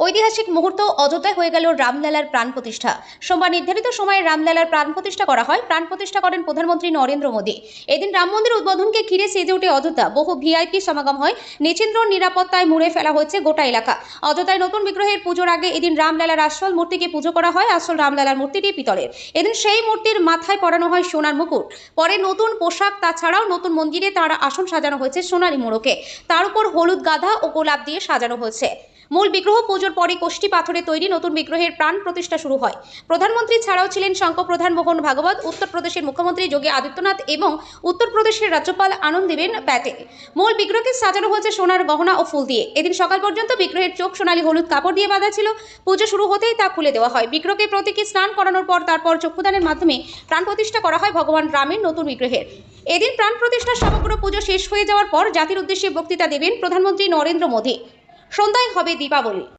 ঐতিহাসিক মুহূর্ত অযোধ্যায় হয়ে গেল রামলালার প্রাণ প্রতিষ্ঠা। সোমবার নির্ধারিত সময়ে রামলালার প্রাণ প্রতিষ্ঠা করা হয়। প্রাণ প্রতিষ্ঠা করেন প্রধানমন্ত্রী নরেন্দ্র মোদী। এদিন রাম মন্দির উদ্বোধনকে ঘিরে সেজে ওঠে অযোধ্যা। বহু ভিআইপি সমাগম হয়। নিশ্চিন্দ্র নিরাপত্তায় মুড়ে ফেলা হয়েছে গোটা এলাকা। অযোধ্যায় নতুন বিগ্রহের পুজোর আগে এদিন রামলালার আসল মূর্তিকে পুজো করা হয়। আসল রামলালার মূর্তিটি পিতলের। এদিন সেই মূর্তির মাথায় পরানো হয় সোনার মুকুট। পরে নতুন পোশাক, তাছাড়াও নতুন মন্দিরে তার আসন সাজানো হয়েছে সোনালী মোড়কে। তার উপর হলুদ গাধা ও গোলাপ দিয়ে সাজানো হয়েছে। মূল বিগ্রহ পুজোর পরে কোষ্ঠী পাথরে তৈরি নতুন বিগ্রহের প্রাণ প্রতিষ্ঠা শুরু হয়। প্রধানমন্ত্রী ছাড়াও ছিলেন শঙ্করপ্রধান মোহন ভাগবত, উত্তরপ্রদেশের মুখ্যমন্ত্রী যোগী আদিত্যনাথ এবং উত্তরপ্রদেশের রাজ্যপাল আনন্দীবেন প্যাটেল। মূল বিগ্রহকে সাজানো হয়েছে সোনার গহনা ও ফুল দিয়ে। এদিন সকাল পর্যন্ত বিগ্রহের চোখ সোনালী হলুদ কাপড় দিয়ে বাঁধা ছিল। পুজো শুরু হতেই তা খুলে দেওয়া হয়। বিগ্রহকে প্রতীকী স্নান করানোর পর তারপর চক্ষুদানের মাধ্যমে প্রাণ প্রতিষ্ঠা করা হয় ভগবান রামের নতুন বিগ্রহের। এদিন প্রাণ প্রতিষ্ঠার সমগ্র পুজো শেষ হয়ে যাওয়ার পর জাতির উদ্দেশ্যে বক্তৃতা দেবেন প্রধানমন্ত্রী নরেন্দ্র মোদী। সন্ধ্যায় হবে দীপাবলি।